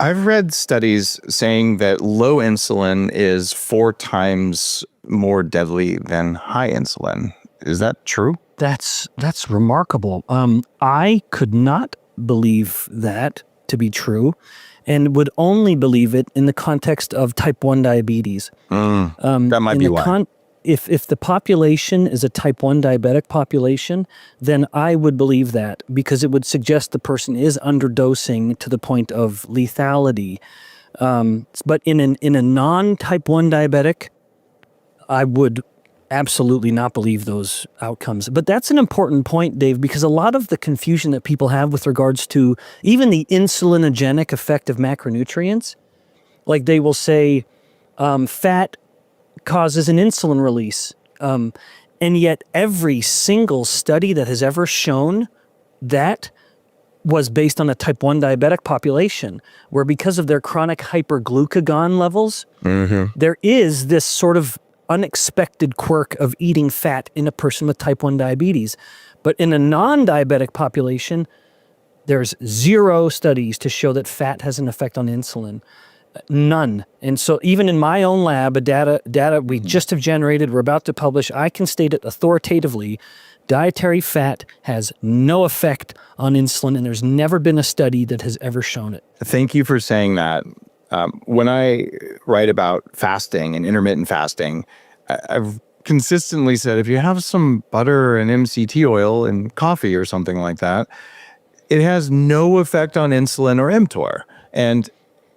I've read studies saying that low insulin is 4 times more deadly than high insulin. Is that true? That's remarkable. I could not believe that to be true, and would only believe it in the context of type 1 diabetes. That might be why. If the population is a type 1 diabetic population, then I would believe that, because it would suggest the person is underdosing to the point of lethality. But in a non-type 1 diabetic, I would absolutely not believe those outcomes. But that's an important point, Dave, because a lot of the confusion that people have with regards to even the insulinogenic effect of macronutrients, like they will say fat causes an insulin release. And yet every single study that has ever shown that was based on a type 1 diabetic population, where because of their chronic hyperglucagon levels, there is this sort of unexpected quirk of eating fat in a person with type 1 diabetes. But in a non-diabetic population, there's 0 studies to show that fat has an effect on insulin. None. And so even in my own lab, data we just have generated, we're about to publish, I can state it authoritatively, dietary fat has no effect on insulin, and there's never been a study that has ever shown it. Thank you for saying that. When I write about fasting and intermittent fasting, I've consistently said if you have some butter and MCT oil in coffee or something like that, it has no effect on insulin or mTOR. And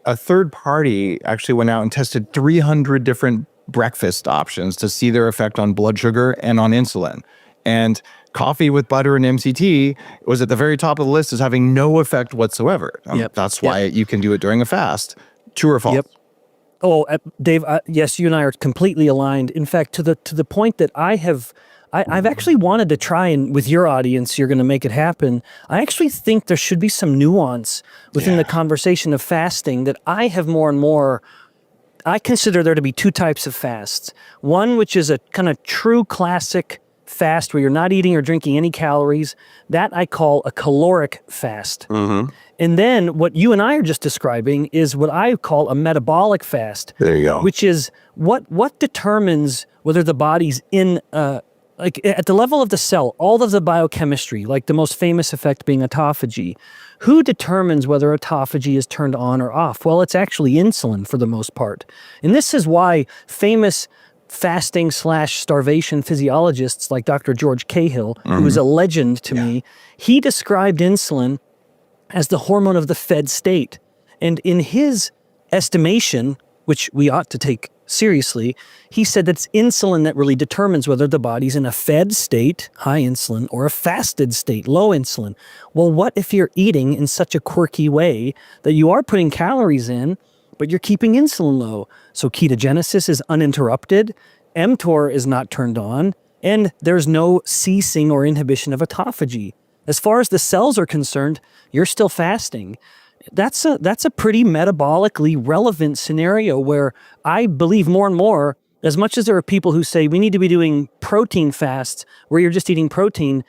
a third party actually went out and tested 300 different breakfast options to see their effect on blood sugar and on insulin. And coffee with butter and MCT was at the very top of the list as having no effect whatsoever. That's why you can do it during a fast. True or false? Yep. Oh, Dave, yes, you and I are completely aligned. In fact, to the point that I've actually wanted to try, and with your audience, you're going to make it happen. I actually think there should be some nuance within the conversation of fasting that I have more and more. I consider there to be 2 types of fasts. One, which is a kind of true classic fast where you're not eating or drinking any calories. That I call a caloric fast. And then what you and I are just describing is what I call a metabolic fast. There you go. Which is what determines whether the body's in like at the level of the cell, all of the biochemistry, like the most famous effect being autophagy. Who determines whether autophagy is turned on or off? Well, it's actually insulin for the most part. And this is why famous fasting/starvation physiologists like Dr. George Cahill, who is a legend to me, he described insulin as the hormone of the fed state. And in his estimation, which we ought to take seriously, he said that's insulin that really determines whether the body's in a fed state, high insulin, or a fasted state, low insulin. Well, what if you're eating in such a quirky way that you are putting calories in, but you're keeping insulin low? So ketogenesis is uninterrupted, mTOR is not turned on, and there's no ceasing or inhibition of autophagy. As far as the cells are concerned, you're still fasting. That's a pretty metabolically relevant scenario where I believe more and more, as much as there are people who say we need to be doing protein fasts where you're just eating protein,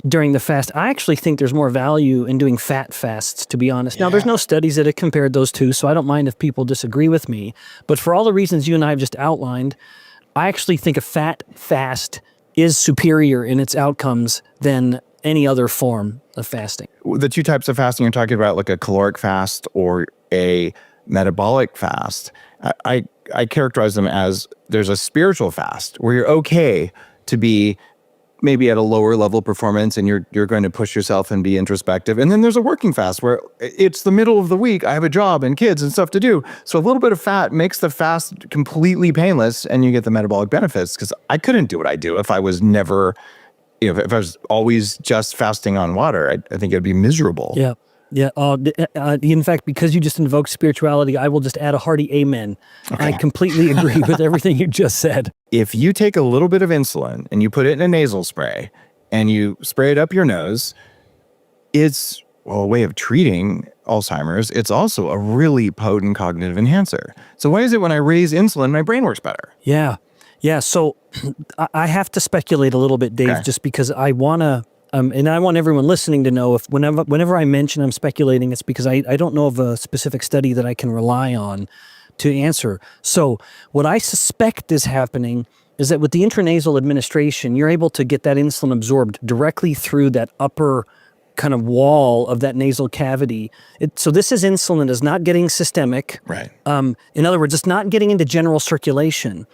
during the fast, I actually think there's more value in doing fat fasts, to be honest. Now, there's no studies that have compared those two, so I don't mind if people disagree with me. But for all the reasons you and I have just outlined, I actually think a fat fast is superior in its outcomes than any other form of fasting. The 2 types of fasting you're talking about, like a caloric fast or a metabolic fast, I characterize them as there's a spiritual fast where you're okay to be maybe at a lower level of performance and you're going to push yourself and be introspective. And then there's a working fast where it's the middle of the week. I have a job and kids and stuff to do. So a little bit of fat makes the fast completely painless and you get the metabolic benefits, because I couldn't do what I do if I was never, if I was always just fasting on water. I think it'd be miserable. Yeah. Yeah. In fact, because you just invoked spirituality, I will just add a hearty amen. Okay. I completely agree with everything you just said. If you take a little bit of insulin and you put it in a nasal spray and you spray it up your nose, it's a way of treating Alzheimer's. It's also a really potent cognitive enhancer. So why is it when I raise insulin, my brain works better? Yeah. Yeah. So I have to speculate a little bit, Dave, just because I want to And I want everyone listening to know if whenever I mention I'm speculating, it's because I don't know of a specific study that I can rely on to answer. So what I suspect is happening is that with the intranasal administration, you're able to get that insulin absorbed directly through that upper kind of wall of that nasal cavity. So this is insulin that is not getting systemic. Right. In other words, it's not getting into general circulation.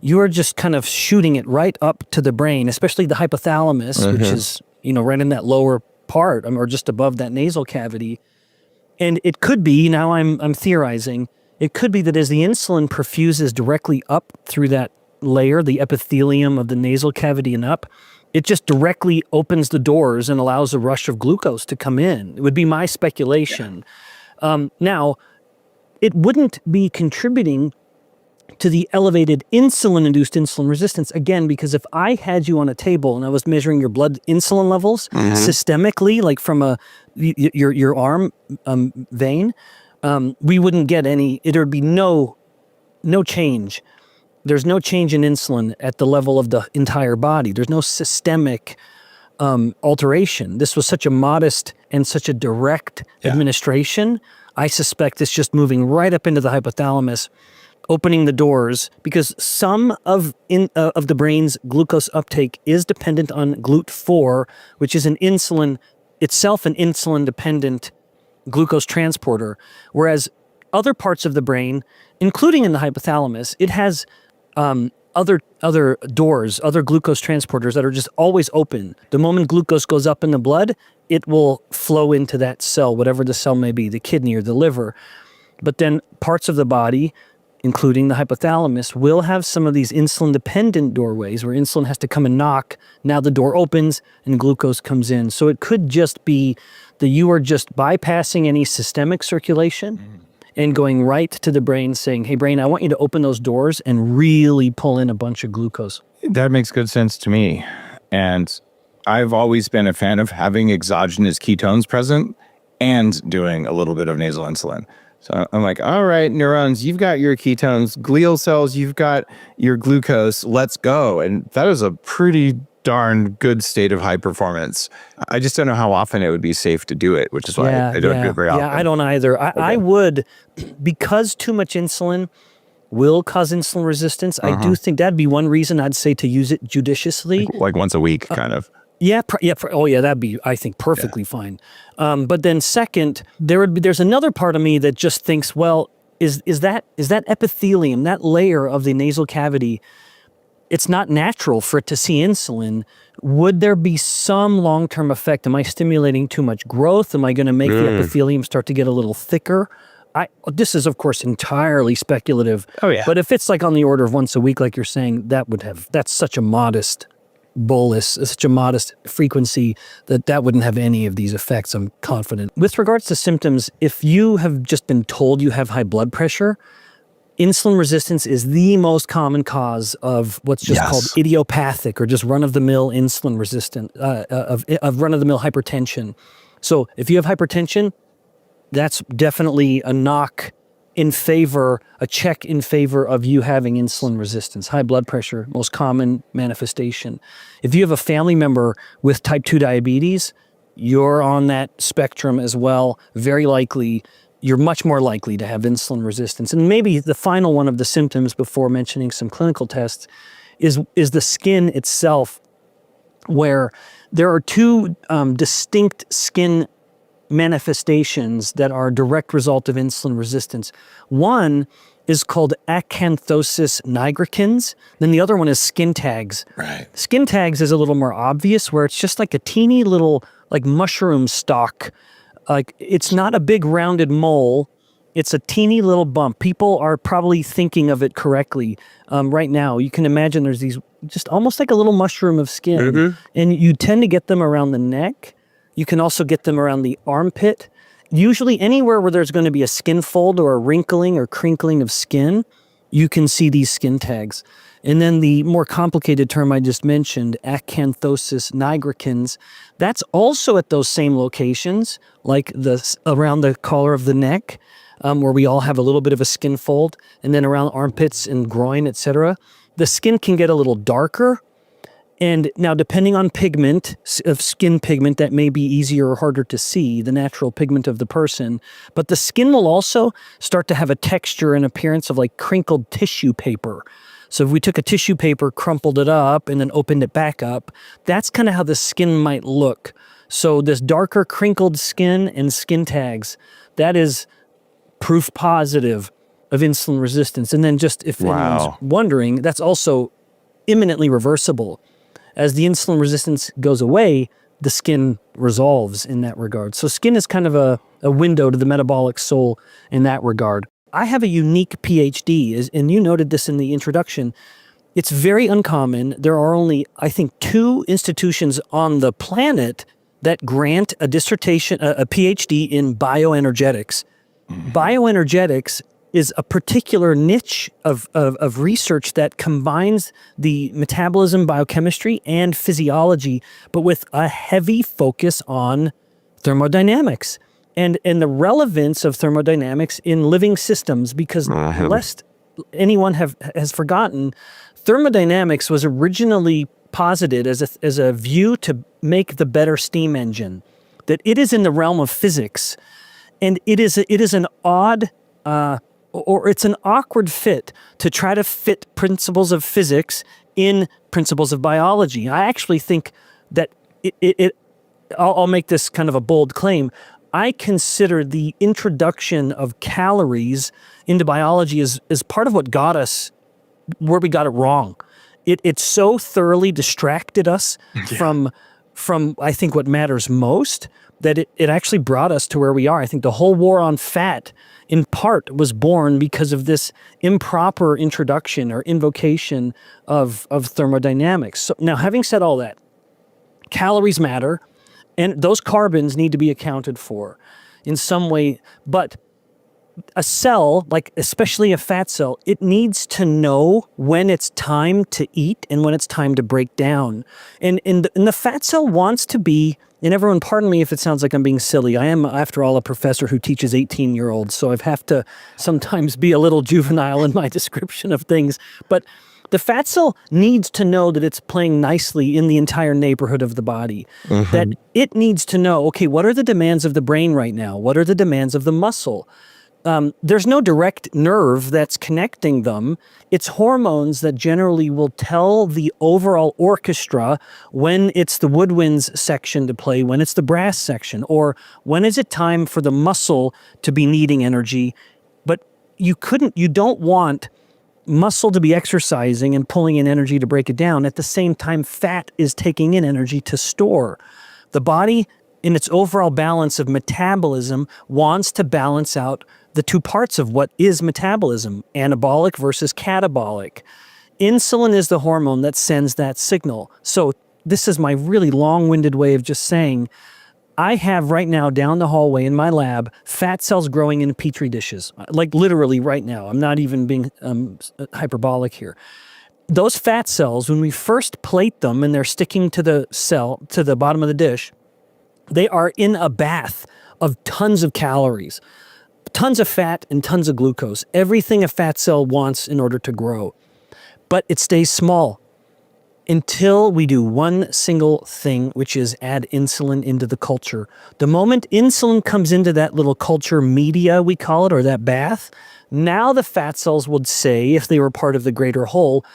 You are just kind of shooting it right up to the brain, especially the hypothalamus, which is, right in that lower part, or just above that nasal cavity. And it could be, now I'm theorizing, it could be that as the insulin perfuses directly up through that layer, the epithelium of the nasal cavity and up, it just directly opens the doors and allows a rush of glucose to come in. It would be my speculation. Now, it wouldn't be contributing to the elevated insulin-induced insulin resistance, again, because if I had you on a table and I was measuring your blood insulin levels systemically, like from your arm vein, we wouldn't get any, there would be no change. There's no change in insulin at the level of the entire body. There's no systemic alteration. This was such a modest and such a direct administration. I suspect it's just moving right up into the hypothalamus, opening the doors, because some of the brain's glucose uptake is dependent on GLUT4, which is an insulin-dependent glucose transporter, whereas other parts of the brain, including in the hypothalamus, it has other doors, other glucose transporters that are just always open. The moment glucose goes up in the blood, it will flow into that cell, whatever the cell may be, the kidney or the liver. But then parts of the body, including the hypothalamus, will have some of these insulin-dependent doorways where insulin has to come and knock. Now the door opens and glucose comes in. So it could just be that you are just bypassing any systemic circulation and going right to the brain saying, hey, brain, I want you to open those doors and really pull in a bunch of glucose. That makes good sense to me. And I've always been a fan of having exogenous ketones present and doing a little bit of nasal insulin. So I'm like, all right, neurons, you've got your ketones, glial cells, you've got your glucose, let's go. And that is a pretty darn good state of high performance. I just don't know how often it would be safe to do it, which is why I don't do it very often. Yeah, I don't either. I would, because too much insulin will cause insulin resistance. I do think that'd be one reason I'd say to use it judiciously. Like once a week, kind of. That'd be, I think, perfectly fine. But then second, there's another part of me that just thinks, well, is that epithelium, that layer of the nasal cavity, it's not natural for it to see insulin. Would there be some long-term effect? Am I stimulating too much growth? Am I going to make the epithelium start to get a little thicker? This is, of course, entirely speculative. Oh, yeah. But if it's like on the order of once a week, like you're saying, that's such a modest bolus, such a modest frequency that wouldn't have any of these effects, I'm confident. With regards to symptoms, if you have just been told you have high blood pressure, insulin resistance is the most common cause of what's just called idiopathic or just run-of-the-mill insulin resistant, of run-of-the-mill hypertension. So if you have hypertension, that's definitely a check in favor of you having insulin resistance. High blood pressure, most common manifestation. If you have a family member with type 2 diabetes, you're on that spectrum as well. Very likely, you're much more likely to have insulin resistance. And maybe the final one of the symptoms before mentioning some clinical tests is the skin itself, where there are two distinct skin manifestations that are a direct result of insulin resistance. One is called acanthosis nigricans. Then the other one is skin tags. Right. Skin tags is a little more obvious, where it's just like a teeny little like mushroom stalk. Like it's not a big rounded mole. It's a teeny little bump. People are probably thinking of it correctly right now. You can imagine there's these just almost like a little mushroom of skin. And you tend to get them around the neck. You can also get them around the armpit. Usually anywhere where there's going to be a skin fold or a wrinkling or crinkling of skin, you can see these skin tags. And then the more complicated term I just mentioned, acanthosis nigricans, that's also at those same locations, like around the collar of the neck, where we all have a little bit of a skin fold, and then around armpits and groin, etc. The skin can get a little darker. And now, depending on pigment, of skin pigment, that may be easier or harder to see, the natural pigment of the person. But the skin will also start to have a texture and appearance of like crinkled tissue paper. So if we took a tissue paper, crumpled it up, and then opened it back up, that's kind of how the skin might look. So this darker crinkled skin and skin tags, that is proof positive of insulin resistance. And then just if anyone's wondering, that's also imminently reversible. As the insulin resistance goes away, the skin resolves in that regard. So skin is kind of a window to the metabolic soul in that regard. I have a unique PhD, and you noted this in the introduction. It's very uncommon. There are only, I think, 2 institutions on the planet that grant a dissertation, a PhD in bioenergetics. Bioenergetics is a particular niche of research that combines the metabolism, biochemistry, and physiology, but with a heavy focus on thermodynamics and the relevance of thermodynamics in living systems, because lest anyone has forgotten, thermodynamics was originally posited as a view to make the better steam engine, that it is in the realm of physics, and it is an odd or it's an awkward fit to try to fit principles of physics in principles of biology. I actually think that I'll make this kind of a bold claim. I consider the introduction of calories into biology as part of what got us where we got it wrong. It so thoroughly distracted us from I think what matters most, that it actually brought us to where we are. I think the whole war on fat, in part, was born because of this improper introduction or invocation of thermodynamics. So now, having said all that, calories matter, and those carbons need to be accounted for in some way. But a cell, like especially a fat cell, it needs to know when it's time to eat and when it's time to break down. And the fat cell wants to be, and everyone, pardon me if it sounds like I'm being silly. I am, after all, a professor who teaches 18-year-olds, so I have to sometimes be a little juvenile in my description of things. But the fat cell needs to know that it's playing nicely in the entire neighborhood of the body. That it needs to know, okay, what are the demands of the brain right now? What are the demands of the muscle? There's no direct nerve that's connecting them. It's hormones that generally will tell the overall orchestra when it's the woodwinds section to play, when it's the brass section, or when is it time for the muscle to be needing energy. But you don't want muscle to be exercising and pulling in energy to break it down. At the same time, fat is taking in energy to store. The body, in its overall balance of metabolism, wants to balance out the 2 parts of what is metabolism, anabolic versus catabolic. Insulin is the hormone that sends that signal. So this is my really long-winded way of just saying, I have right now down the hallway in my lab fat cells growing in petri dishes, like literally right now. I'm not even being hyperbolic here. Those fat cells, when we first plate them and they're sticking to the cell, to the bottom of the dish, they are in a bath of tons of calories, tons of fat and tons of glucose, everything a fat cell wants in order to grow. But it stays small until we do one single thing, which is add insulin into the culture. The moment insulin comes into that little culture media, we call it, or that bath, now the fat cells would say, if they were part of the greater whole,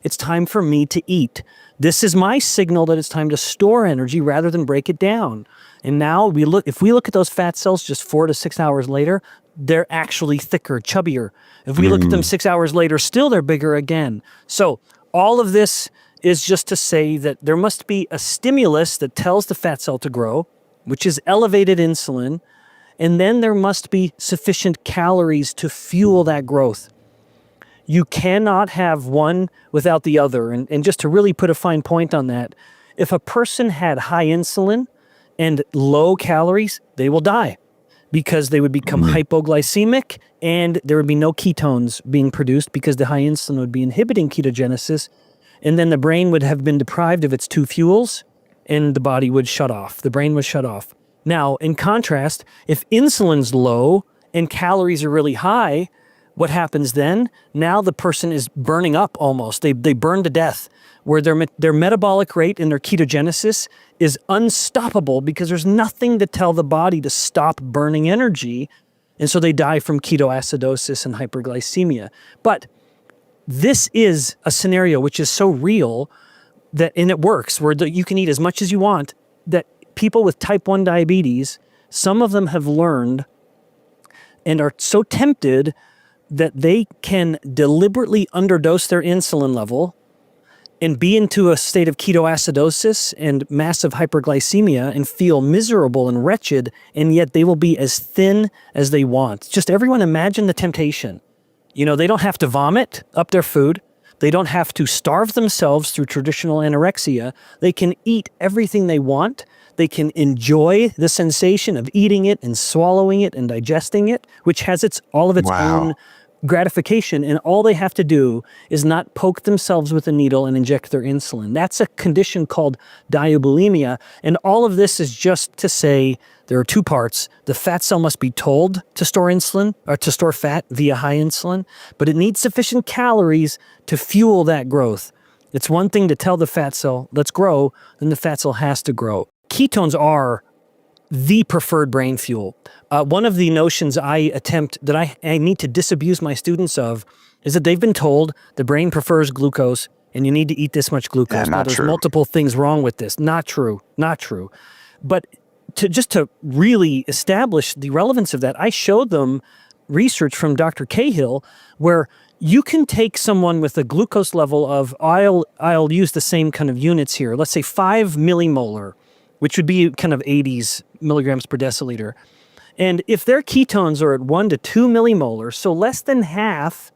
it's time for me to eat. This is my signal that it's time to store energy rather than break it down. And now if we look at those fat cells just 4 to 6 hours later, they're actually thicker, chubbier. If we look at them 6 hours later, still they're bigger again. So all of this is just to say that there must be a stimulus that tells the fat cell to grow, which is elevated insulin, and then there must be sufficient calories to fuel that growth. You cannot have one without the other. And just to really put a fine point on that, if a person had high insulin and low calories, they will die because they would become hypoglycemic and there would be no ketones being produced because the high insulin would be inhibiting ketogenesis. And then the brain would have been deprived of its 2 fuels and the body would shut off. The brain would shut off. Now, in contrast, if insulin's low and calories are really high, what happens then? Now the person is burning up almost. They burn to death, where their metabolic rate and their ketogenesis is unstoppable because there's nothing to tell the body to stop burning energy. And so they die from ketoacidosis and hyperglycemia. But this is a scenario which is so real and it works, where you can eat as much as you want, that people with type 1 diabetes, some of them have learned and are so tempted that they can deliberately underdose their insulin level and be into a state of ketoacidosis and massive hyperglycemia and feel miserable and wretched, and yet they will be as thin as they want. Just everyone imagine the temptation. You know, they don't have to vomit up their food. They don't have to starve themselves through traditional anorexia. They can eat everything they want. They can enjoy the sensation of eating it and swallowing it and digesting it, which has all of its own gratification, and all they have to do is not poke themselves with a needle and inject their insulin. That's a condition called diabulimia, and all of this is just to say there are two parts. The fat cell must be told to store insulin, or to store fat via high insulin, but it needs sufficient calories to fuel that growth. It's one thing to tell the fat cell, let's grow, then the fat cell has to grow. Ketones are the preferred brain fuel. One of the notions I need to disabuse my students of is that they've been told the brain prefers glucose and you need to eat this much glucose. Now, there's multiple things wrong with this. Not true. But to really establish the relevance of that, I showed them research from Dr. Cahill where you can take someone with a glucose level of, I'll use the same kind of units here, let's say 5 millimolar, which would be kind of 80s milligrams per deciliter. And if their ketones are at 1 to 2 millimolar, so less than half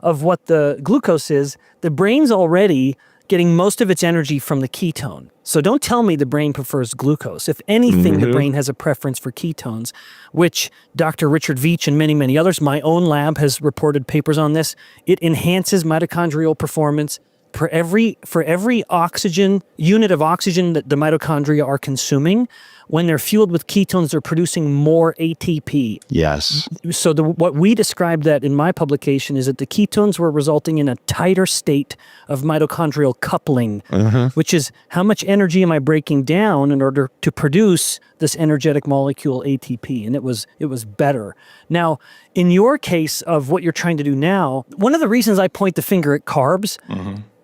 of what the glucose is, the brain's already getting most of its energy from the ketone. So don't tell me the brain prefers glucose. If anything, the brain has a preference for ketones, which Dr. Richard Veach and many, many others, my own lab has reported papers on this. It enhances mitochondrial performance. For every unit of oxygen that the mitochondria are consuming, when they're fueled with ketones, they're producing more ATP. Yes. So what we described that in my publication is that the ketones were resulting in a tighter state of mitochondrial coupling, which is how much energy am I breaking down in order to produce this energetic molecule ATP, and it was better. Now, in your case of what you're trying to do now, one of the reasons I point the finger at carbs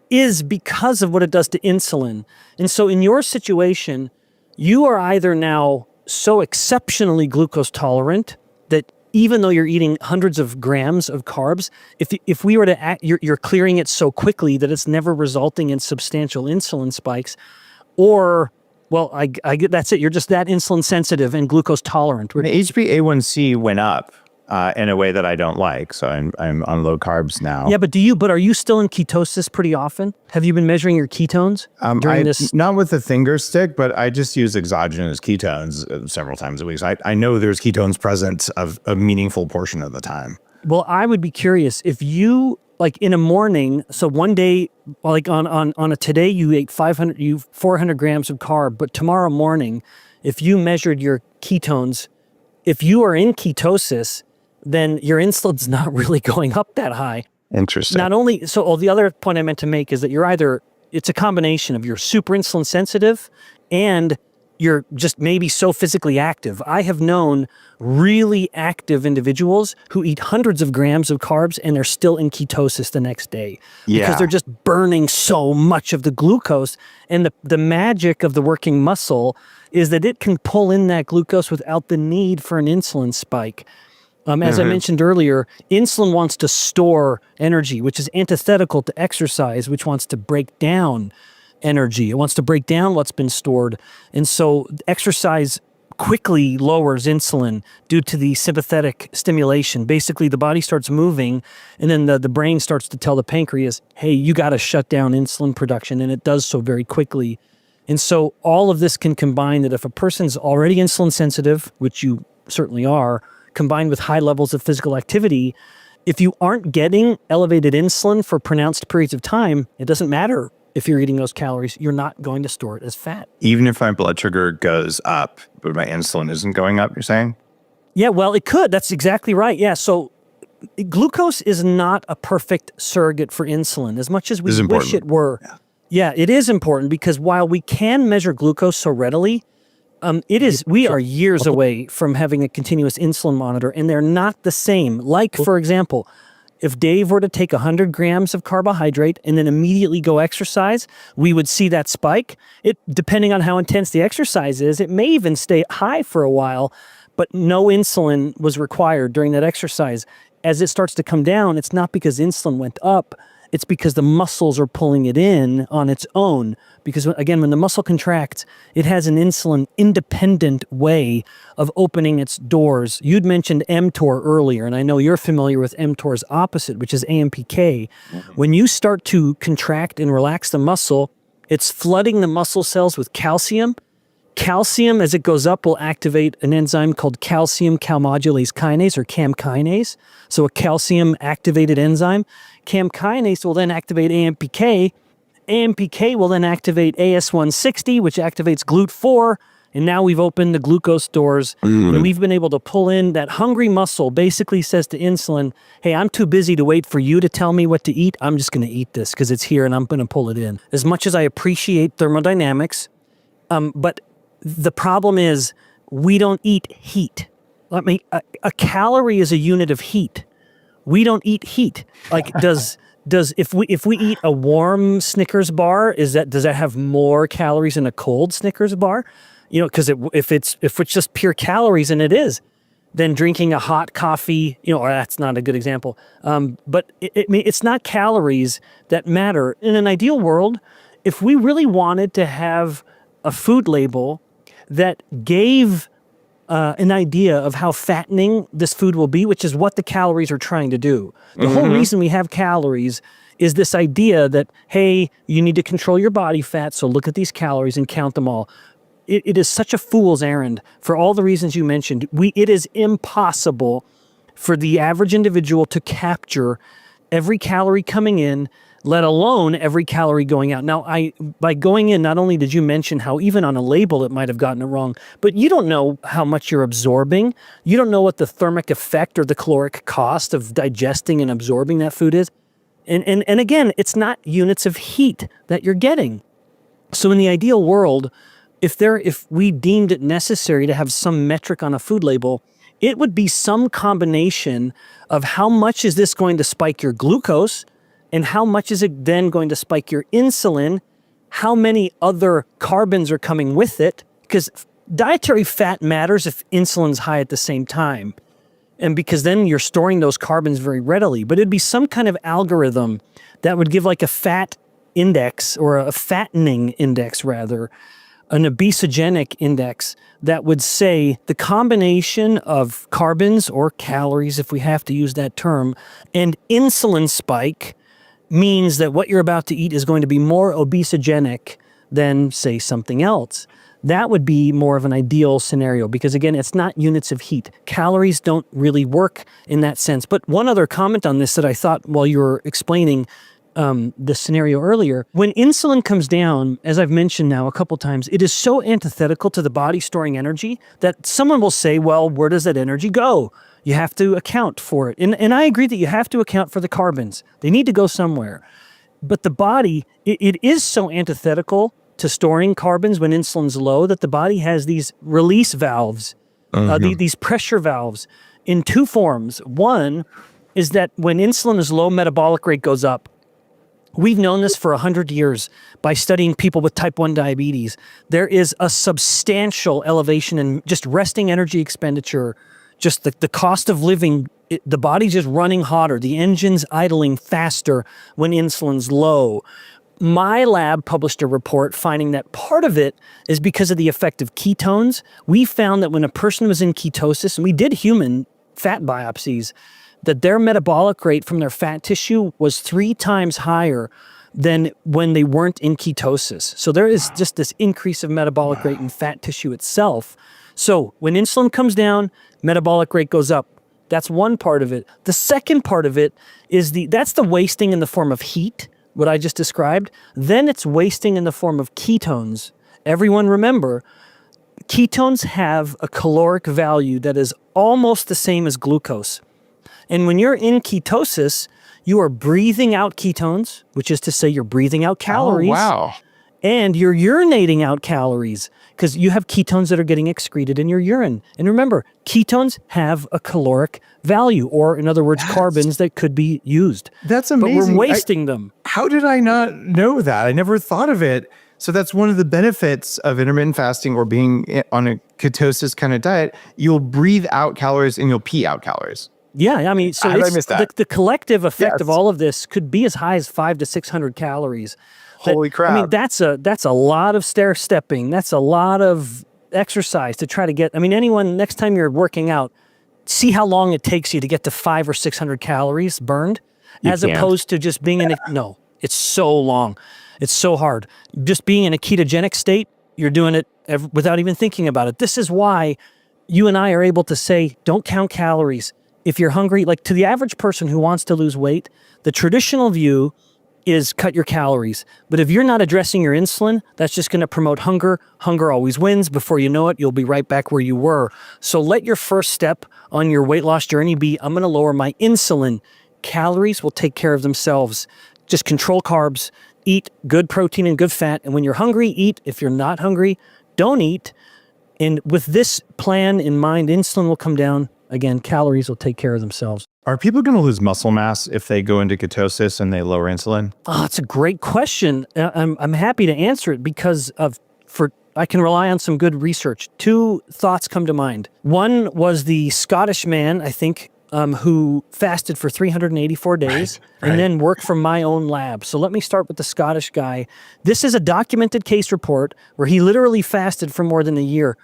is because of what it does to insulin. And so in your situation, you are either now so exceptionally glucose tolerant that even though you're eating hundreds of grams of carbs, if we were to you're clearing it so quickly that it's never resulting in substantial insulin spikes, or, well, I get that's it. You're just that insulin sensitive and glucose tolerant. The HbA1c went up in a way that I don't like. So I'm on low carbs now. Yeah, but are you still in ketosis pretty often? Have you been measuring your ketones during this? Not with the finger stick, but I just use exogenous ketones several times a week. So I know there's ketones present of a meaningful portion of the time. Well, I would be curious if you, like in a morning, so one day, like on a today you ate 400 grams of carb, but tomorrow morning, if you measured your ketones, if you are in ketosis, then your insulin's not really going up that high. Interesting. Not only, the other point I meant to make is that it's a combination of you're super insulin sensitive and you're just maybe so physically active. I have known really active individuals who eat hundreds of grams of carbs and they're still in ketosis the next day. Because they're just burning so much of the glucose. And the magic of the working muscle is that it can pull in that glucose without the need for an insulin spike. As I mentioned earlier, insulin wants to store energy, which is antithetical to exercise, which wants to break down energy. It wants to break down what's been stored. And so exercise quickly lowers insulin due to the sympathetic stimulation. Basically, the body starts moving, and then the brain starts to tell the pancreas, hey, you got to shut down insulin production, and it does so very quickly. And so all of this can combine that if a person's already insulin sensitive, which you certainly are, combined with high levels of physical activity, if you aren't getting elevated insulin for pronounced periods of time, it doesn't matter if you're eating those calories, you're not going to store it as fat. Even if my blood sugar goes up, but my insulin isn't going up, you're saying? Yeah, well, it could. That's exactly right. Yeah, so Glucose is not a perfect surrogate for insulin, as much as we wish it were. Yeah, it is important because while we can measure glucose so readily, we are years away from having a continuous insulin monitor, and they're not the same. Like, for example, if Dave were to take 100 grams of carbohydrate and then immediately go exercise, we would see that spike. Depending on how intense the exercise is, it may even stay high for a while, but no insulin was required during that exercise. As it starts to come down, it's not because insulin went up, it's because the muscles are pulling it in on its own. Because again, when the muscle contracts, it has an insulin-independent way of opening its doors. You'd mentioned mTOR earlier, and I know you're familiar with mTOR's opposite, which is AMPK. When you start to contract and relax the muscle, it's flooding the muscle cells with calcium. Calcium, as it goes up, will activate an enzyme called calcium calmodulase kinase, or CAM kinase. So a calcium-activated enzyme. CAM kinase will then activate AMPK. AMPK will then activate AS160, which activates GLUT4. And now we've opened the glucose doors, and we've been able to pull in that hungry muscle. Basically says to insulin, hey, I'm too busy to wait for you to tell me what to eat. I'm just going to eat this because it's here and I'm going to pull it in. As much as I appreciate thermodynamics, but the problem is we don't eat heat. I mean, a calorie is a unit of heat. We don't eat heat. Like, if we eat a warm Snickers bar, does that have more calories than a cold Snickers bar? You know, because if it's just pure calories, and it is, then drinking a hot coffee, or that's not a good example. But it's not calories that matter. In an ideal world, if we really wanted to have a food label that gave an idea of how fattening this food will be, which is what the calories are trying to do. The whole reason we have calories is this idea that, hey, you need to control your body fat, so look at these calories and count them all. It is such a fool's errand for all the reasons you mentioned. It is impossible for the average individual to capture every calorie coming in, let alone every calorie going out. Now, by going in, not only did you mention how even on a label it might have gotten it wrong, but you don't know how much you're absorbing. You don't know what the thermic effect or the caloric cost of digesting and absorbing that food is. And again, it's not units of heat that you're getting. So in the ideal world, if we deemed it necessary to have some metric on a food label, it would be some combination of how much is this going to spike your glucose, and how much is it then going to spike your insulin, how many other carbons are coming with it, because dietary fat matters if insulin's high at the same time, and because then you're storing those carbons very readily. But it'd be some kind of algorithm that would give like a fat index, or a fattening index rather, an obesogenic index that would say the combination of carbons or calories, if we have to use that term, and insulin spike means that what you're about to eat is going to be more obesogenic than, say, something else. That would be more of an ideal scenario because, again, it's not units of heat. Calories don't really work in that sense. But one other comment on this that I thought while you were explaining the scenario earlier, when insulin comes down, as I've mentioned now a couple times, it is so antithetical to the body storing energy that someone will say, well, where does that energy go? You have to account for it. And I agree that you have to account for the carbons. They need to go somewhere. But the body, it is so antithetical to storing carbons when insulin's low that the body has these release valves, these pressure valves in two forms. One is that when insulin is low, metabolic rate goes up. We've known this for 100 years by studying people with type 1 diabetes. There is a substantial elevation in just resting energy expenditure, just the cost of living. The body's just running hotter. The engine's idling faster when insulin's low. My lab published a report finding that part of it is because of the effect of ketones. We found that when a person was in ketosis, and we did human fat biopsies, that their metabolic rate from their fat tissue was 3 times higher than when they weren't in ketosis. So there is just this increase of metabolic rate in fat tissue itself. So when insulin comes down, metabolic rate goes up. That's one part of it. The second part of it is that's the wasting in the form of heat, what I just described. Then it's wasting in the form of ketones. Everyone remember, ketones have a caloric value that is almost the same as glucose. And when you're in ketosis, you are breathing out ketones, which is to say you're breathing out calories. Oh, wow. And you're urinating out calories because you have ketones that are getting excreted in your urine. And remember, ketones have a caloric value, or in other words, carbons that could be used. That's But amazing. we're wasting them. How did I not know that? I never thought of it. So that's one of the benefits of intermittent fasting or being on a ketosis kind of diet. You'll breathe out calories and you'll pee out calories. Yeah, I mean, so How did I miss that? the collective effect of Yes. all of this could be as high as 500 to 600 calories. Holy crap. I mean, that's a lot of stair stepping. That's a lot of exercise to try to get. I mean, anyone, next time you're working out, see how long it takes you to get to 500 or 600 calories burned, as can't. opposed to just being in a, no, it's so long. It's so hard. Just being in a ketogenic state, you're doing it without even thinking about it. This is why you and I are able to say, don't count calories. If you're hungry, like to the average person who wants to lose weight, the traditional view is cut your calories. But if you're not addressing your insulin, that's just going to promote hunger. Hunger always wins. Before you know it, you'll be right back where you were. So let your first step on your weight loss journey be, I'm going to lower my insulin. Calories will take care of themselves. Just control carbs, eat good protein and good fat. And when you're hungry, eat. If you're not hungry, don't eat. And with this plan in mind, insulin will come down. Again, calories will take care of themselves. Are people going to lose muscle mass if they go into ketosis and they lower insulin? Oh, it's a great question. I'm happy to answer it because I can rely on some good research. Two thoughts come to mind. One was the Scottish man, I think, who fasted for 384 days Right. and then worked from my own lab. So let me start with the Scottish guy. This is a documented case report where he literally fasted for more than a year.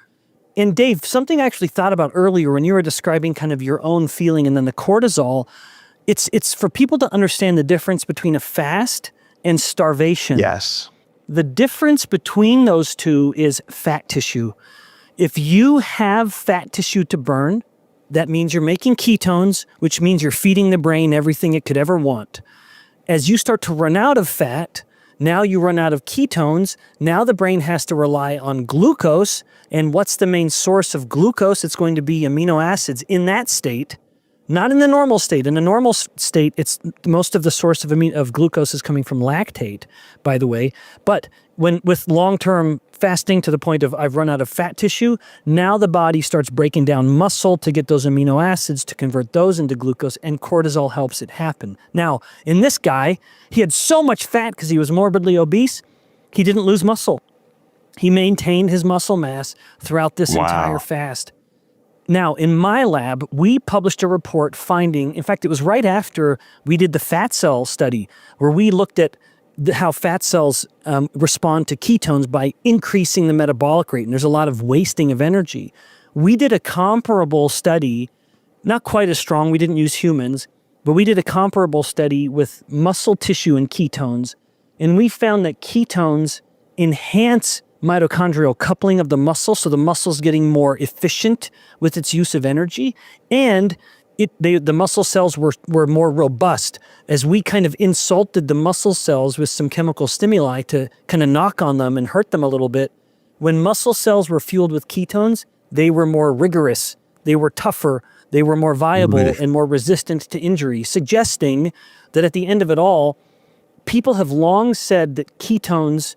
And Dave, something I actually thought about earlier when you were describing kind of your own feeling and then the cortisol, it's for people to understand the difference between a fast and starvation. Yes. The difference between those two is fat tissue. If you have fat tissue to burn, that means you're making ketones, which means you're feeding the brain everything it could ever want. As you start to run out of fat, now you run out of ketones. Now the brain has to rely on glucose. And what's the main source of glucose? It's going to be amino acids in that state, not in the normal state. In the normal state, it's most of the source of glucose is coming from lactate, by the way. But with long-term fasting to the point of I've run out of fat tissue, now the body starts breaking down muscle to get those amino acids to convert those into glucose, and cortisol helps it happen. Now, in this guy, he had so much fat because he was morbidly obese, he didn't lose muscle. He maintained his muscle mass throughout this entire fast. Now, in my lab, we published a report finding, in fact, it was right after we did the fat cell study, where we looked at how fat cells respond to ketones by increasing the metabolic rate, and there's a lot of wasting of energy. We did a comparable study, not quite as strong, we didn't use humans, but we did a comparable study with muscle tissue and ketones, and we found that ketones enhance mitochondrial coupling of the muscle, so the muscle's getting more efficient with its use of energy, and the muscle cells were more robust. As we kind of insulted the muscle cells with some chemical stimuli to kind of knock on them and hurt them a little bit, when muscle cells were fueled with ketones, they were more rigorous, they were tougher, they were more viable and more resistant to injury, suggesting that at the end of it all, people have long said that ketones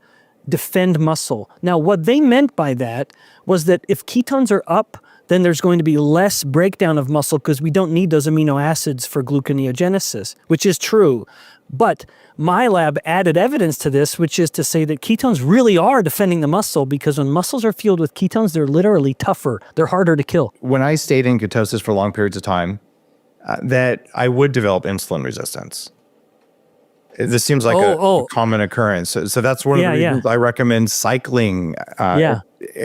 defend muscle. Now, what they meant by that was that if ketones are up, then there's going to be less breakdown of muscle because we don't need those amino acids for gluconeogenesis, which is true. But my lab added evidence to this, which is to say that ketones really are defending the muscle, because when muscles are fueled with ketones, they're literally tougher. They're harder to kill. When I stayed in ketosis for long periods of time, that I would develop insulin resistance. This seems like a common occurrence. So that's one of the reasons I recommend cycling.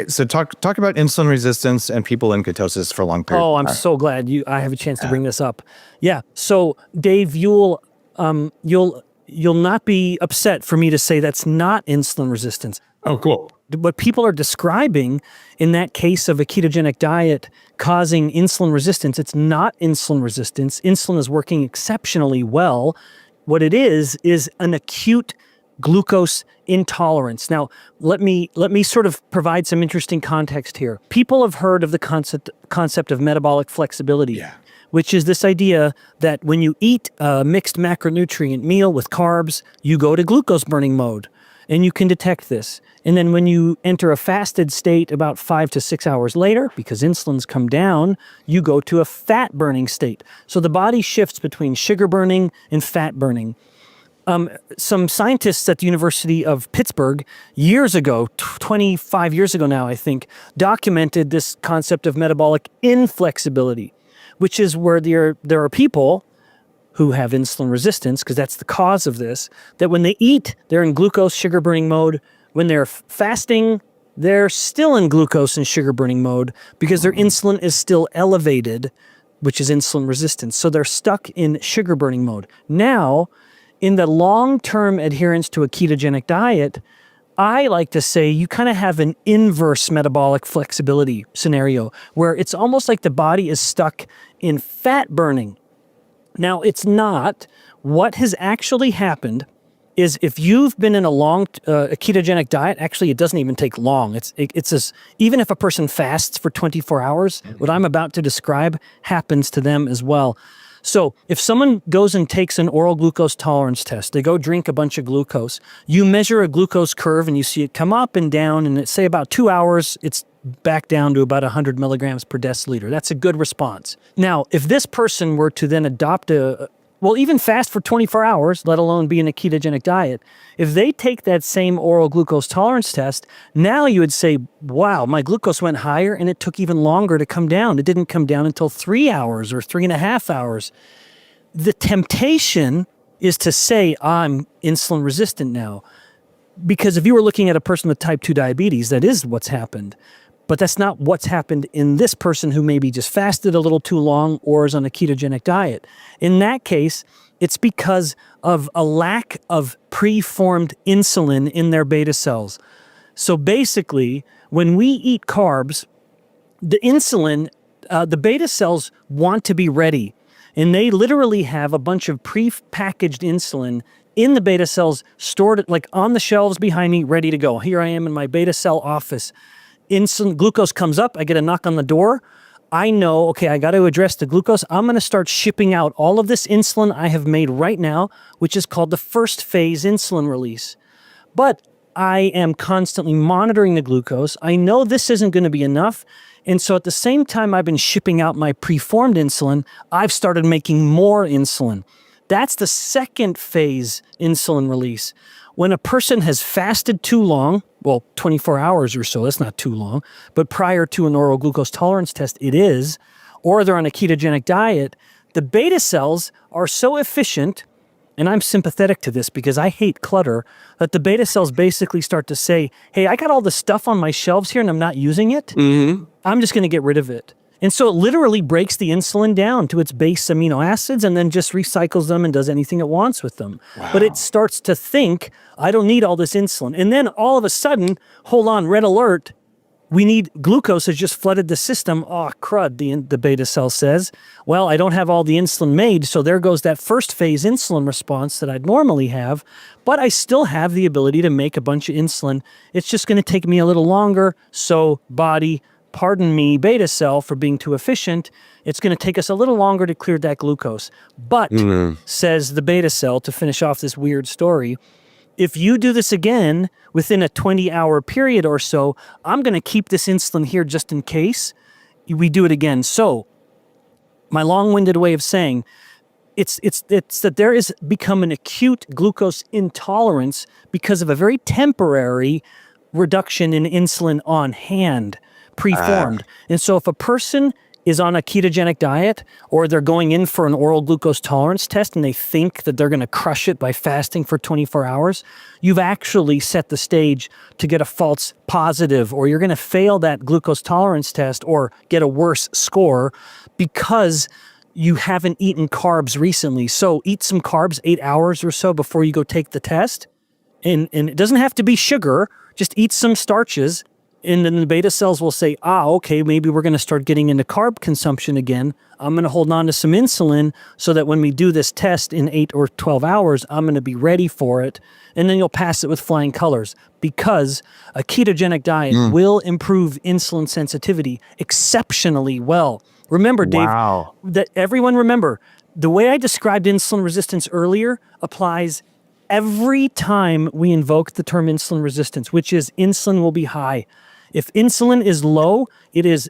So talk about insulin resistance and people in ketosis for long periods. Oh, I'm so glad I have a chance to bring this up. Yeah. So Dave, you'll not be upset for me to say that's not insulin resistance. Oh, cool. What people are describing in that case of a ketogenic diet causing insulin resistance, it's not insulin resistance. Insulin is working exceptionally well. What it is an acute glucose intolerance. Now, let me sort of provide some interesting context here. People have heard of the concept of metabolic flexibility. Yeah. which is this idea that when you eat a mixed macronutrient meal with carbs, you go to glucose burning mode, and you can detect this. And then when you enter a fasted state about 5 to 6 hours later, because insulin's come down, you go to a fat burning state. So the body shifts between sugar burning and fat burning. Some scientists at the University of Pittsburgh years ago, 25 years ago now, I think, documented this concept of metabolic inflexibility, which is where there are people who have insulin resistance, because that's the cause of this, that when they eat, they're in glucose sugar burning mode. When they're fasting, they're still in glucose and sugar burning mode because their insulin is still elevated, which is insulin resistance. So they're stuck in sugar burning mode. Now, in the long-term adherence to a ketogenic diet, I like to say you kind of have an inverse metabolic flexibility scenario where it's almost like the body is stuck in fat burning. Now, it's not. What has actually happened is if you've been in a ketogenic diet, actually it doesn't even take long. Even if a person fasts for 24 hours, what I'm about to describe happens to them as well. So if someone goes and takes an oral glucose tolerance test, they go drink a bunch of glucose, you measure a glucose curve and you see it come up and down, and say about 2 hours, it's back down to about 100 milligrams per deciliter. That's a good response. Now, if this person were to then adopt even fast for 24 hours, let alone be in a ketogenic diet, if they take that same oral glucose tolerance test, now you would say, wow, my glucose went higher and it took even longer to come down. It didn't come down until 3 hours or 3.5 hours. The temptation is to say, I'm insulin resistant now. Because if you were looking at a person with type 2 diabetes, that is what's happened. But that's not what's happened in this person who maybe just fasted a little too long or is on a ketogenic diet. In that case, it's because of a lack of preformed insulin in their beta cells. So basically, when we eat carbs, the insulin, the beta cells want to be ready. And they literally have a bunch of pre-packaged insulin in the beta cells stored like on the shelves behind me, ready to go. Here I am in my beta cell office. Insulin, glucose comes up, I get a knock on the door. I know, okay, I got to address the glucose. I'm going to start shipping out all of this insulin I have made right now, which is called the first phase insulin release. But I am constantly monitoring the glucose. I know this isn't going to be enough. And so at the same time I've been shipping out my preformed insulin, I've started making more insulin. That's the second phase insulin release. When a person has fasted too long, 24 hours or so, that's not too long, but prior to an oral glucose tolerance test, it is, or they're on a ketogenic diet, the beta cells are so efficient, and I'm sympathetic to this because I hate clutter, that the beta cells basically start to say, hey, I got all this stuff on my shelves here and I'm not using it. I'm just going to get rid of it. And so it literally breaks the insulin down to its base amino acids and then just recycles them and does anything it wants with them. Wow. But it starts to think, I don't need all this insulin. And then all of a sudden, hold on, red alert, we need glucose has just flooded the system. Oh, crud, the beta cell says. Well, I don't have all the insulin made, so there goes that first phase insulin response that I'd normally have, but I still have the ability to make a bunch of insulin. It's just going to take me a little longer, so body, pardon me, beta cell, for being too efficient, it's going to take us a little longer to clear that glucose. But, says the beta cell, to finish off this weird story, if you do this again within a 20-hour period or so, I'm going to keep this insulin here just in case we do it again. So, my long-winded way of saying, it's that there is become an acute glucose intolerance because of a very temporary reduction in insulin on hand, preformed. And so if a person is on a ketogenic diet or they're going in for an oral glucose tolerance test and they think that they're going to crush it by fasting for 24 hours, you've actually set the stage to get a false positive, or you're going to fail that glucose tolerance test or get a worse score because you haven't eaten carbs recently. So eat some carbs 8 hours or so before you go take the test. And it doesn't have to be sugar, just eat some starches. And then the beta cells will say, okay, maybe we're going to start getting into carb consumption again. I'm going to hold on to some insulin so that when we do this test in 8 or 12 hours, I'm going to be ready for it. And then you'll pass it with flying colors, because a ketogenic diet will improve insulin sensitivity exceptionally well. Remember, Dave, Wow. that everyone remember, the way I described insulin resistance earlier applies every time we invoke the term insulin resistance, which is insulin will be high. If insulin is low, it is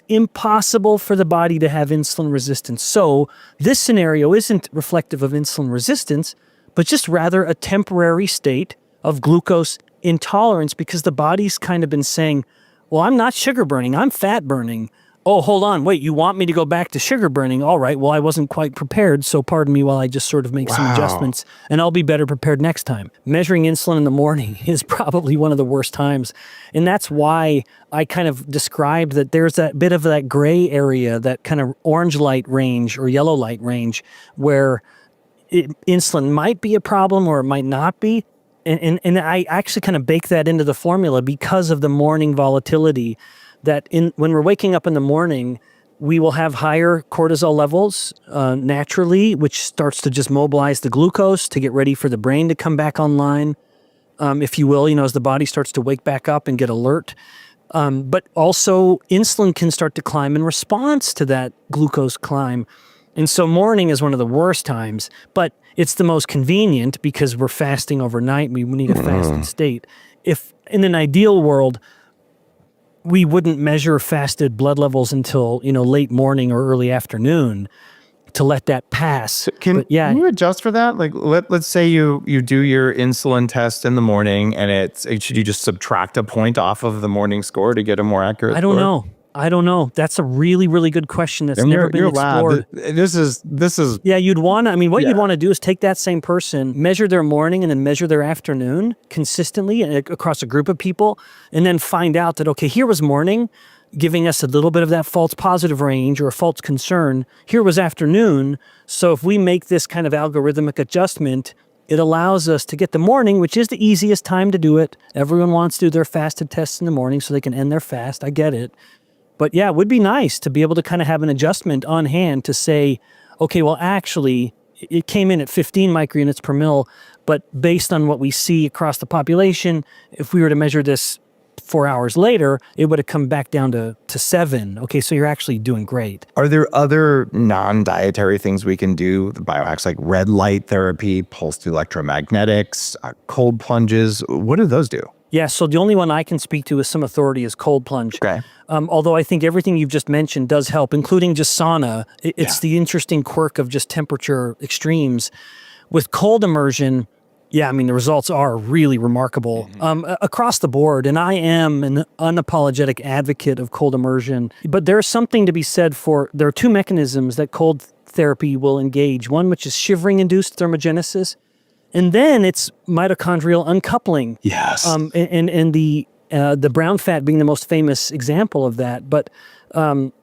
impossible for the body to have insulin resistance. So this scenario isn't reflective of insulin resistance, but just rather a temporary state of glucose intolerance, because the body's kind of been saying, well, I'm not sugar burning, I'm fat burning. Oh, hold on, wait, you want me to go back to sugar burning? All right, well, I wasn't quite prepared, so pardon me while I just sort of make some adjustments, and I'll be better prepared next time. Measuring insulin in the morning is probably one of the worst times, and that's why I kind of described that there's that bit of that gray area, that kind of orange light range or yellow light range, where insulin might be a problem or it might not be, and I actually kind of bake that into the formula because of the morning volatility. That when we're waking up in the morning, we will have higher cortisol levels naturally, which starts to just mobilize the glucose to get ready for the brain to come back online, if you will, as the body starts to wake back up and get alert. But also insulin can start to climb in response to that glucose climb. And so morning is one of the worst times, but it's the most convenient because we're fasting overnight. We need a fasted state. If in an ideal world, we wouldn't measure fasted blood levels until, late morning or early afternoon to let that pass. Can you adjust for that? Like, let's say you do your insulin test in the morning, and should you just subtract a point off of the morning score to get a more accurate score? I don't know. That's a really, really good question that's never been explored. This is. Yeah, you'd want to, you'd want to do is take that same person, measure their morning and then measure their afternoon consistently across a group of people, and then find out that, okay, here was morning, giving us a little bit of that false positive range or a false concern. Here was afternoon. So if we make this kind of algorithmic adjustment, it allows us to get the morning, which is the easiest time to do it. Everyone wants to do their fasted tests in the morning so they can end their fast. I get it. But yeah, it would be nice to be able to kind of have an adjustment on hand to say, okay, well, actually, it came in at 15 microunits per mil, but based on what we see across the population, if we were to measure this 4 hours later, it would have come back down to 7. Okay, so you're actually doing great. Are there other non-dietary things we can do? The biohacks like red light therapy, pulsed electromagnetics, cold plunges. What do those do? Yeah, so the only one I can speak to with some authority is cold plunge. Okay. Although I think everything you've just mentioned does help, including just sauna. It's the interesting quirk of just temperature extremes. With cold immersion, the results are really remarkable across the board. And I am an unapologetic advocate of cold immersion. But there's something to be said there are two mechanisms that cold therapy will engage. One, which is shivering-induced thermogenesis. And then it's mitochondrial uncoupling. Yes. And the brown fat being the most famous example of that. But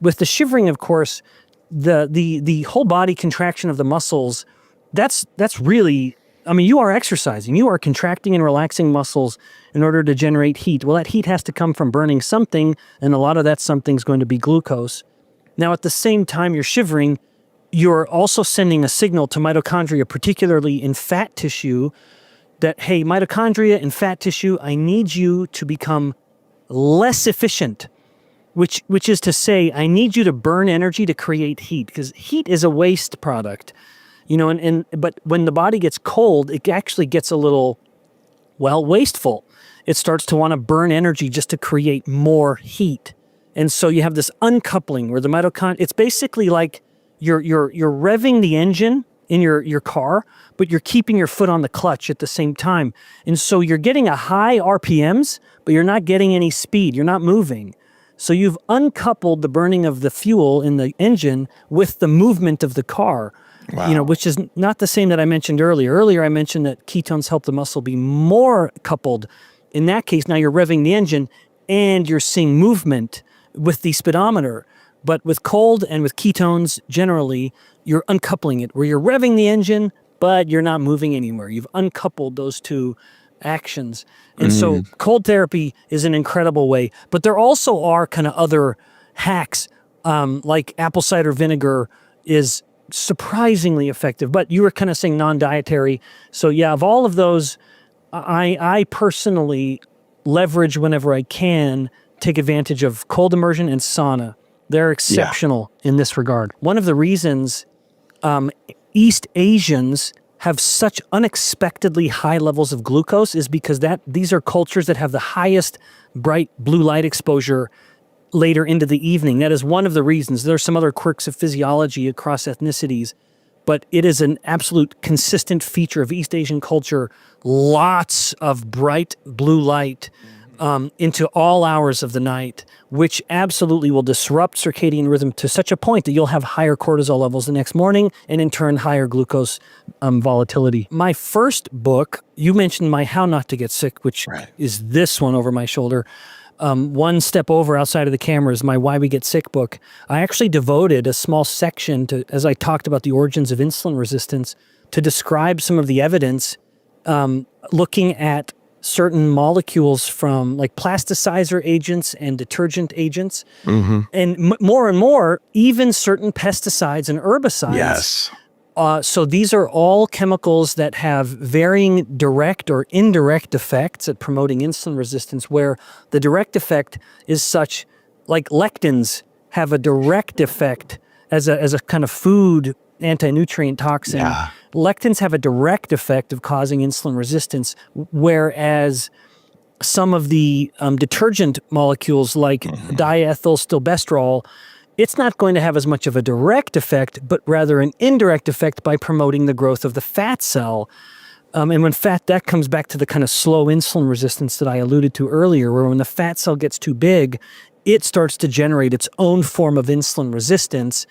with the shivering, of course, the whole body contraction of the muscles, that's really, you are exercising. You are contracting and relaxing muscles in order to generate heat. Well, that heat has to come from burning something, and a lot of that something's going to be glucose. Now, at the same time you're shivering, you're also sending a signal to mitochondria, particularly in fat tissue, that, hey, mitochondria in fat tissue, I need you to become less efficient, which is to say, I need you to burn energy to create heat, because heat is a waste product. But when the body gets cold, it actually gets a little, wasteful. It starts to want to burn energy just to create more heat. And so you have this uncoupling where the mitochondria, it's basically like you're revving the engine in your car, but you're keeping your foot on the clutch at the same time. And so you're getting a high RPMs, but you're not getting any speed. You're not moving. So you've uncoupled the burning of the fuel in the engine with the movement of the car. Wow. Which is not the same that I mentioned earlier. Earlier, I mentioned that ketones help the muscle be more coupled. In that case, now you're revving the engine and you're seeing movement with the speedometer. But with cold and with ketones, generally, you're uncoupling it, where you're revving the engine, but you're not moving anywhere. You've uncoupled those two actions. And so cold therapy is an incredible way. But there also are kind of other hacks, like apple cider vinegar is surprisingly effective. But you were kind of saying non-dietary. So yeah, of all of those, I personally leverage whenever I can, take advantage of cold immersion and sauna. They're exceptional in this regard. One of the reasons East Asians have such unexpectedly high levels of glucose is because these are cultures that have the highest bright blue light exposure later into the evening. That is one of the reasons. There are some other quirks of physiology across ethnicities, but it is an absolute consistent feature of East Asian culture. Lots of bright blue light into all hours of the night, which absolutely will disrupt circadian rhythm to such a point that you'll have higher cortisol levels the next morning and in turn higher glucose volatility. My first book, you mentioned my How Not to Get Sick, which is this one over my shoulder. One step over outside of the camera is my Why We Get Sick book. I actually devoted a small section to, as I talked about the origins of insulin resistance, to describe some of the evidence looking at certain molecules from like plasticizer agents and detergent agents. And more and more, even certain pesticides and herbicides. Yes. So these are all chemicals that have varying direct or indirect effects at promoting insulin resistance, where the direct effect is such, like lectins have a direct effect as a kind of food anti-nutrient toxin. Lectins have a direct effect of causing insulin resistance, whereas some of the detergent molecules like diethylstilbestrol, it's not going to have as much of a direct effect, but rather an indirect effect by promoting the growth of the fat cell. And when that comes back to the kind of slow insulin resistance that I alluded to earlier, where when the fat cell gets too big, it starts to generate its own form of insulin resistance,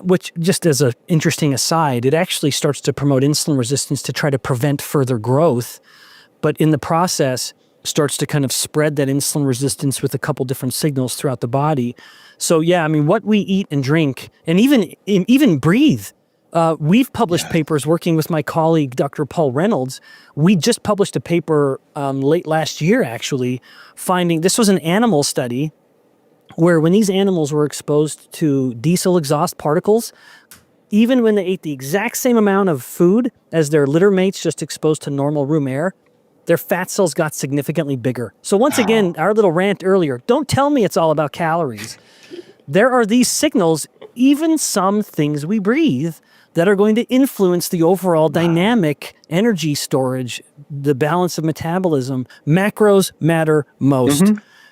which, just as an interesting aside, it actually starts to promote insulin resistance to try to prevent further growth, but in the process starts to kind of spread that insulin resistance with a couple different signals throughout the body. So yeah, I mean, what we eat and drink, and even breathe. We've published papers working with my colleague, Dr. Paul Reynolds. We just published a paper late last year, actually, finding this was an animal study where when these animals were exposed to diesel exhaust particles, even when they ate the exact same amount of food as their litter mates just exposed to normal room air, their fat cells got significantly bigger. So once again, our little rant earlier, don't tell me it's all about calories. There are these signals, even some things we breathe, that are going to influence the overall dynamic energy storage, the balance of metabolism. Macros matter most.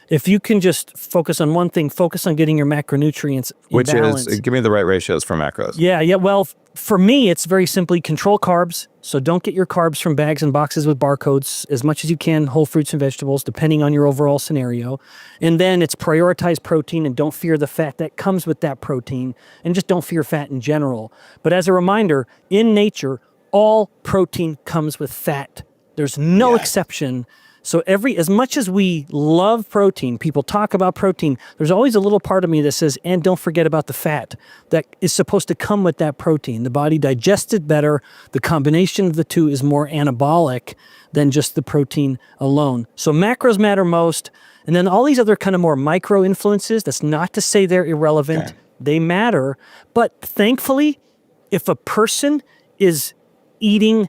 If you can just focus on one thing, focus on getting your macronutrients in balance. Which is, give me the right ratios for macros. Yeah. Well, for me, it's very simply control carbs. So don't get your carbs from bags and boxes with barcodes. As much as you can, whole fruits and vegetables, depending on your overall scenario. And then it's prioritize protein and don't fear the fat that comes with that protein. And just don't fear fat in general. But as a reminder, in nature, all protein comes with fat. There's no exception. So as much as we love protein, people talk about protein, there's always a little part of me that says, and don't forget about the fat that is supposed to come with that protein. The body digests it better. The combination of the two is more anabolic than just the protein alone. So macros matter most. And then all these other kind of more micro influences, that's not to say they're irrelevant. They matter. But thankfully, if a person is eating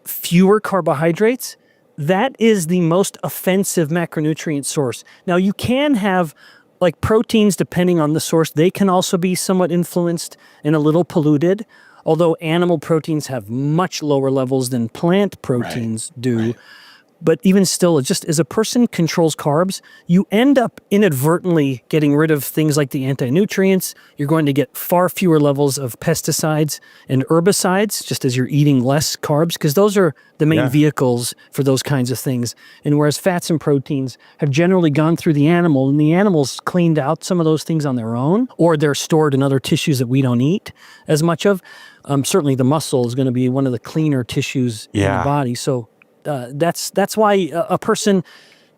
fewer carbohydrates, that is the most offensive macronutrient source. Now, you can have, like proteins, depending on the source, they can also be somewhat influenced and a little polluted, although animal proteins have much lower levels than plant proteins do. But even still, just as a person controls carbs, you end up inadvertently getting rid of things like the anti-nutrients. You're going to get far fewer levels of pesticides and herbicides, just as you're eating less carbs, because those are the main vehicles for those kinds of things. And whereas fats and proteins have generally gone through the animal, and the animal's cleaned out some of those things on their own, or they're stored in other tissues that we don't eat as much of. Certainly the muscle is going to be one of the cleaner tissues in the body. So that's why a person,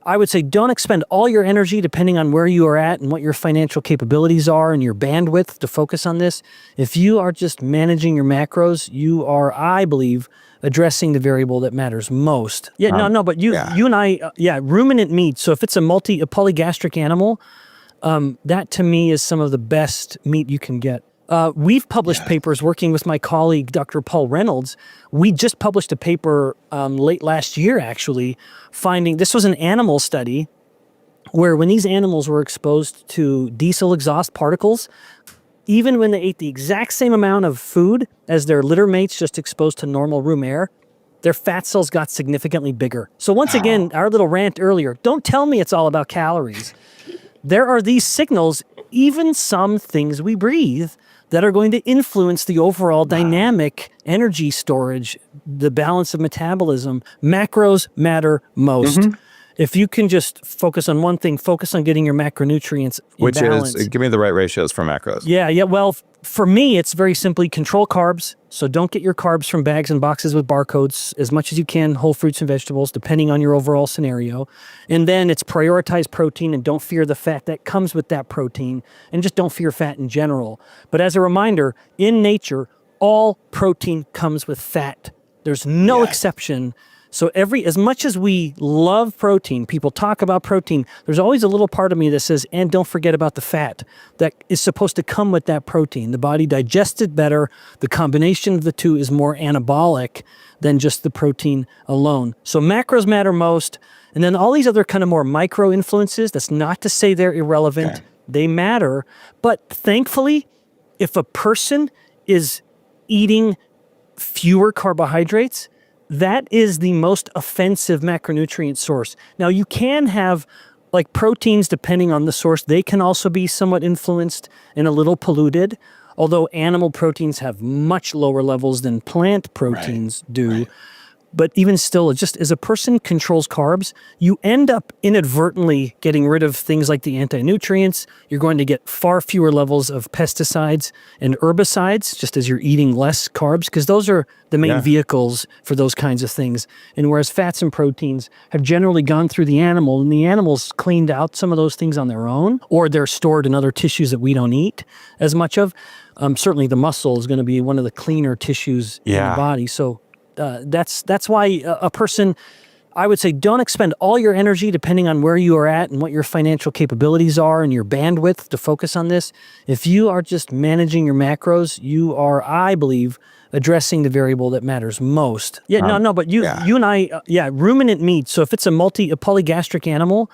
I would say, don't expend all your energy, depending on where you are at and what your financial capabilities are and your bandwidth, to focus on this. If you are just managing your macros, you are, I believe, addressing the variable that matters most. But you and I, ruminant meat. So if it's a polygastric animal, that to me is some of the best meat you can get. We've published papers working with my colleague, Dr. Paul Reynolds. We just published a paper late last year, actually, finding this was an animal study where when these animals were exposed to diesel exhaust particles, even when they ate the exact same amount of food as their litter mates just exposed to normal room air, their fat cells got significantly bigger. So once again, our little rant earlier, don't tell me it's all about calories. There are these signals, even some things we breathe, that are going to influence the overall dynamic energy storage, the balance of metabolism. Macros matter most. If you can just focus on one thing, focus on getting your macronutrients in Which balance. is, give me the right ratios for macros. Yeah. Well, for me, it's very simply control carbs. So don't get your carbs from bags and boxes with barcodes. As much as you can, whole fruits and vegetables, depending on your overall scenario. And then it's prioritize protein and don't fear the fat that comes with that protein. And just don't fear fat in general. But as a reminder, in nature, all protein comes with fat. There's no exception. So as much as we love protein, people talk about protein, there's always a little part of me that says, and don't forget about the fat that is supposed to come with that protein. The body digests it better. The combination of the two is more anabolic than just the protein alone. So macros matter most. And then all these other kind of more micro influences, that's not to say they're irrelevant. Okay. They matter. But thankfully, if a person is eating fewer carbohydrates, that is the most offensive macronutrient source. Now, you can have, like proteins, depending on the source, they can also be somewhat influenced and a little polluted, although animal proteins have much lower levels than plant proteins do. Right. But even still, just as a person controls carbs, you end up inadvertently getting rid of things like the anti-nutrients. You're going to get far fewer levels of pesticides and herbicides just as you're eating less carbs, because those are the main vehicles for those kinds of things. And whereas fats and proteins have generally gone through the animal, and the animal's cleaned out some of those things on their own, or they're stored in other tissues that we don't eat as much of. Certainly the muscle is going to be one of the cleaner tissues in the body. So that's why a person, I would say, don't expend all your energy depending on where you are at and what your financial capabilities are and your bandwidth to focus on this. If you are just managing your macros, you are, I believe, addressing the variable that matters most. But you and I, ruminant meat. So if it's a polygastric animal,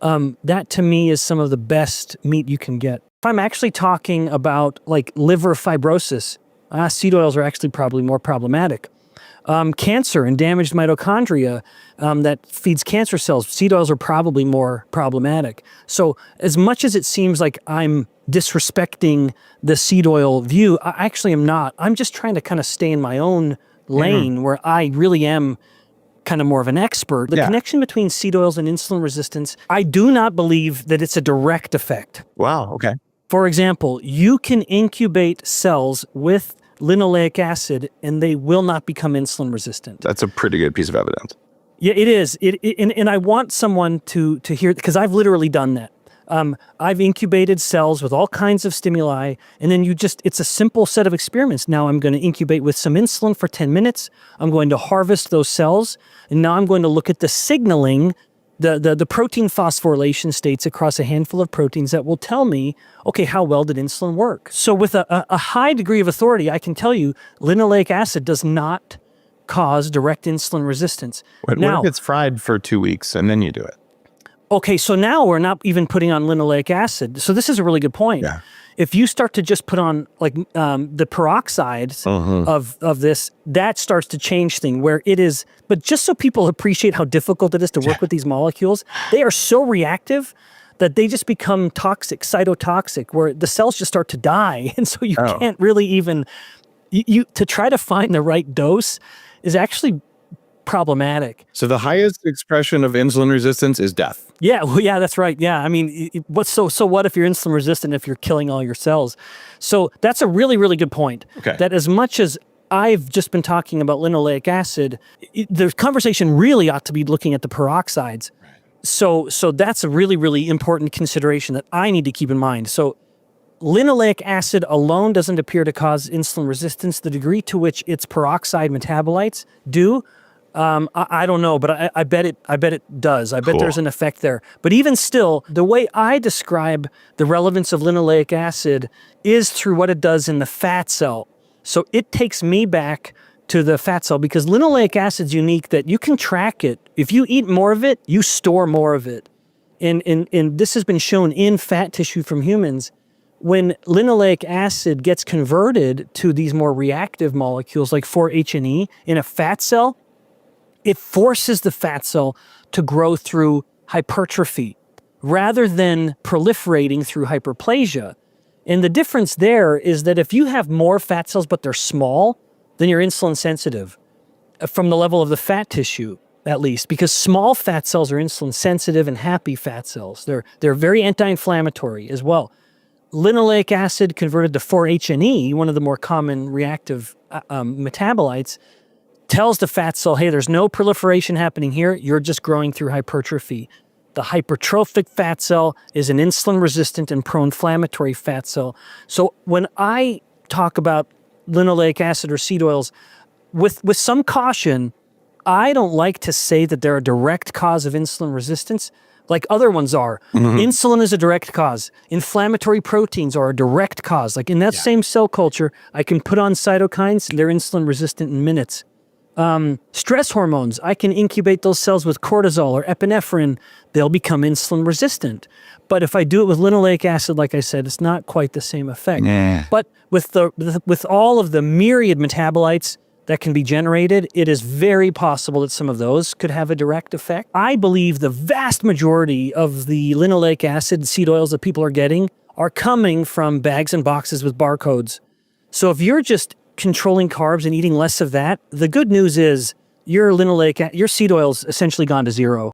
that to me is some of the best meat you can get. If I'm actually talking about like liver fibrosis, seed oils are actually probably more problematic. Cancer and damaged mitochondria that feeds cancer cells, seed oils are probably more problematic. So as much as it seems like I'm disrespecting the seed oil view, I actually am not. I'm just trying to kind of stay in my own lane where I really am kind of more of an expert. The connection between seed oils and insulin resistance, I do not believe that it's a direct effect. Wow, okay. For example, you can incubate cells with linoleic acid, and they will not become insulin resistant. That's a pretty good piece of evidence. Yeah, it is. And I want someone to hear, because I've literally done that. I've incubated cells with all kinds of stimuli, and then it's a simple set of experiments. Now I'm going to incubate with some insulin for 10 minutes. I'm going to harvest those cells, and now I'm going to look at the signaling, the protein phosphorylation states across a handful of proteins that will tell me, okay, how well did insulin work? So with a high degree of authority, I can tell you linoleic acid does not cause direct insulin resistance. What if it's fried for 2 weeks and then you do it? Okay, so now we're not even putting on linoleic acid. So this is a really good point. Yeah. If you start to just put on like the peroxides of this, that starts to change things where it is. But just so people appreciate how difficult it is to work with these molecules, they are so reactive that they just become toxic, cytotoxic, where the cells just start to die. And so you can't really even, to try to find the right dose is actually problematic. So the highest expression of insulin resistance is death. Yeah, well, yeah, that's right. Yeah, I mean, so what if you're insulin resistant if you're killing all your cells? So that's a really, really good point. Okay. That as much as I've just been talking about linoleic acid, the conversation really ought to be looking at the peroxides. Right. So that's a really, really important consideration that I need to keep in mind. So linoleic acid alone doesn't appear to cause insulin resistance. The degree to which its peroxide metabolites do, I don't know, but I bet it does. I bet there's an effect there. But even still, the way I describe the relevance of linoleic acid is through what it does in the fat cell. So it takes me back to the fat cell, because linoleic acid's unique that you can track it. If you eat more of it, you store more of it. and this has been shown in fat tissue from humans. When linoleic acid gets converted to these more reactive molecules like 4-HNE in a fat cell, it forces the fat cell to grow through hypertrophy rather than proliferating through hyperplasia. And the difference there is that if you have more fat cells but they're small, then you're insulin sensitive from the level of the fat tissue, at least, because small fat cells are insulin sensitive and happy fat cells. They're very anti-inflammatory as well. Linoleic acid converted to 4-HNE, one of the more common reactive metabolites, tells the fat cell, hey, there's no proliferation happening here. You're just growing through hypertrophy. The hypertrophic fat cell is an insulin-resistant and pro-inflammatory fat cell. So when I talk about linoleic acid or seed oils, with some caution, I don't like to say that they're a direct cause of insulin resistance like other ones are. Insulin is a direct cause. Inflammatory proteins are a direct cause. Like in that same cell culture, I can put on cytokines and they're insulin resistant in minutes. Stress hormones, I can incubate those cells with cortisol or epinephrine, they'll become insulin resistant. But if I do it with linoleic acid, like I said, it's not quite the same effect. But with all of the myriad metabolites that can be generated, it is very possible that some of those could have a direct effect. I believe the vast majority of the linoleic acid seed oils that people are getting are coming from bags and boxes with barcodes. So if you're just controlling carbs and eating less of that, the good news is your seed oil's essentially gone to zero.